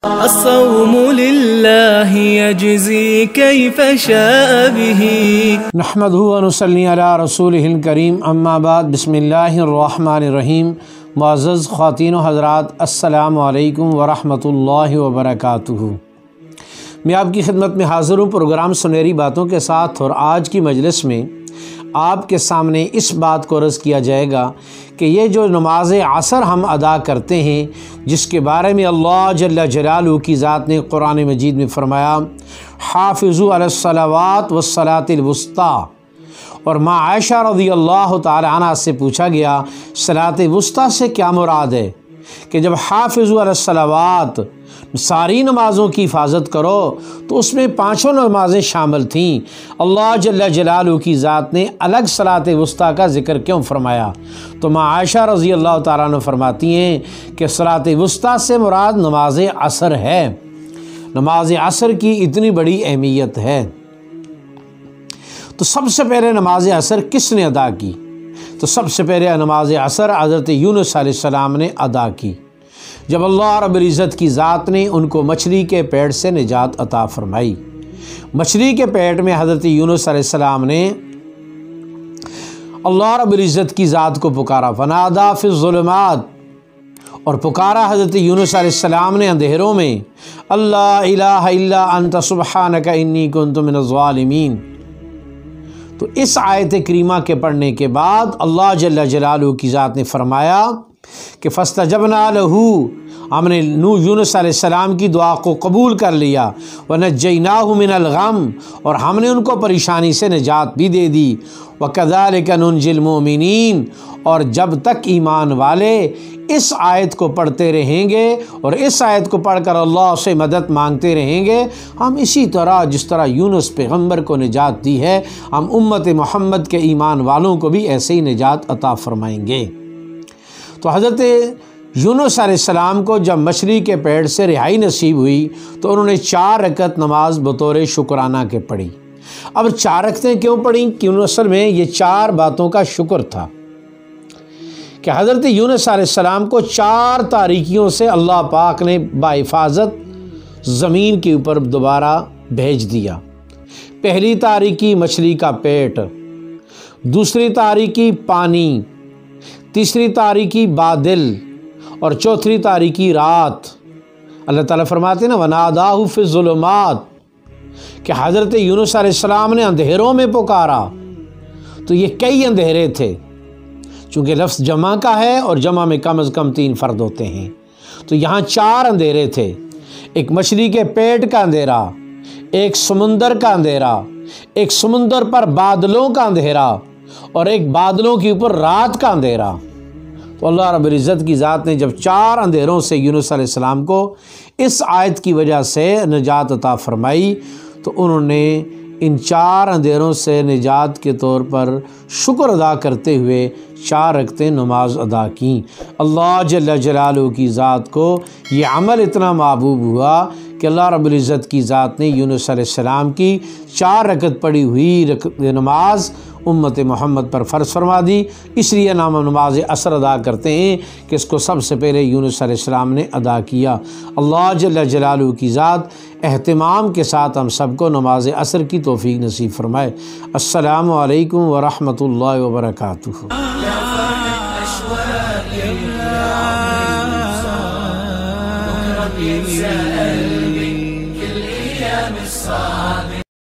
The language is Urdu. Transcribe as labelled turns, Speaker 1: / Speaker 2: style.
Speaker 1: الصوم لله يجزي كيف شاء به
Speaker 2: نحمده ونصلي على رسوله الكريم اما بعد بسم اللہ الرحمن الرحیم۔ معزز خواتین و حضرات، السلام علیکم ورحمۃ اللہ وبرکاتہ۔ میں آپ کی خدمت میں حاضر ہوں پروگرام سنہری باتوں کے ساتھ، اور آج کی مجلس میں آپ کے سامنے اس بات کو عرض کیا جائے گا کہ یہ جو نماز عصر ہم ادا کرتے ہیں، جس کے بارے میں اللہ جل جلالہ کی ذات نے قرآن مجید میں فرمایا حافظوا علی الصلوات والصلاۃ الوسطی، اور ماں عائشہ رضی اللہ تعالی عنہ سے پوچھا گیا صلاۃ وسطی سے کیا مراد ہے، کہ جب حافظوا علی الصلوات ساری نمازوں کی حفاظت کرو تو اس میں پانچوں نمازیں شامل تھیں۔ اللہ جل جلالہ کی ذات نے الگ صلاۃ وسطی کا ذکر کیوں فرمایا؟ تو ماں عائشہ رضی اللہ تعالیٰ عنہ فرماتی ہیں کہ صلاۃ وسطی سے مراد نماز عصر ہے۔ نماز عصر کی اتنی بڑی اہمیت ہے، تو سب سے پہلے نماز عصر کس نے ادا کی؟ تو سب سے پہلے نماز عصر حضرت یونس علیہ السلام نے ادا کی، جب اللہ رب العزت کی ذات نے ان کو مچھلی کے پیٹ سے نجات عطا فرمائی۔ مچھلی کے پیٹ میں حضرت یونس علیہ السلام نے اللہ رب العزت کی ذات کو پکارا، فنادا فی الظلمات، اور پکارا حضرت یونس علیہ السلام نے اندھیروں میں، اللہ الہ الا انت سبحانک انی کنت من الظالمین۔ تو اس آیت کریمہ کے پڑھنے کے بعد اللہ جل جلالہ کی ذات نے فرمایا کہ فاستجبنا لہ، ہم نے یونس علیہ السلام کی دعا کو قبول کر لیا، ونجیناہ من الغم، اور ہم نے ان کو پریشانی سے نجات بھی دے دی، وکذالک ننجی المؤمنین، اور جب تک ایمان والے اس آیت کو پڑھتے رہیں گے اور اس آیت کو پڑھ کر اللہ سے مدد مانگتے رہیں گے، ہم اسی طرح جس طرح یونس پیغمبر کو نجات دی ہے، ہم امت محمد کے ایمان والوں کو بھی ایسے ہی نجات عطا فرمائیں گے۔ تو حضرت یونس علیہ السلام کو جب مچھلی کے پیٹ سے رہائی نصیب ہوئی تو انہوں نے 4 رکعت نماز بطور شکرانہ کے پڑھی۔ اب 4 رکعتیں کیوں پڑھیں؟ کیوں؟ اصل میں یہ 4 باتوں کا شکر تھا کہ حضرت یونس علیہ السلام کو 4 تاریکیوں سے اللہ پاک نے بحفاظت زمین کے اوپر دوبارہ بھیج دیا۔ پہلی تاریکی مچھلی کا پیٹ، دوسری تاریکی پانی، تیسری تاریکی بادل، اور چوتھی تاریکی رات۔ اللہ تعالیٰ فرماتے ہیں نا وَنَادَاهُ فِي الظُّلُمَاتِ، کہ حضرت یونس علیہ السلام نے اندھیروں میں پکارا۔ تو یہ کئی اندھیرے تھے، چونکہ لفظ جمع کا ہے اور جمع میں کم از کم 3 فرد ہوتے ہیں، تو یہاں 4 اندھیرے تھے۔ ایک مچھلی کے پیٹ کا اندھیرا، ایک سمندر کا اندھیرا، ایک سمندر پر بادلوں کا اندھیرا، اور ایک بادلوں کے اوپر رات کا اندھیرا۔ تو اللہ رب العزت کی ذات نے جب 4 اندھیروں سے یونس علیہ السلام کو اس آیت کی وجہ سے نجات عطا فرمائی، تو انہوں نے ان 4 اندھیروں سے نجات کے طور پر شکر ادا کرتے ہوئے 4 رکعتیں نماز ادا کیں۔ اللہ جل جلالہ کی ذات کو یہ عمل اتنا محبوب ہوا کہ اللہ رب العزت کی ذات نے یونس علیہ السلام کی 4 رکعت پڑھی ہوئی نماز امت محمد پر فرض فرما دی۔ اس لیے نام نماز عصر ادا کرتے ہیں کہ اس کو سب سے پہلے یونس علیہ السلام نے ادا کیا۔ اللہ جل جلالہ کی ذات اہتمام کے ساتھ ہم سب کو نماز عصر کی توفیق نصیب فرمائے۔ السلام علیکم ورحمۃ اللہ وبرکاتہ۔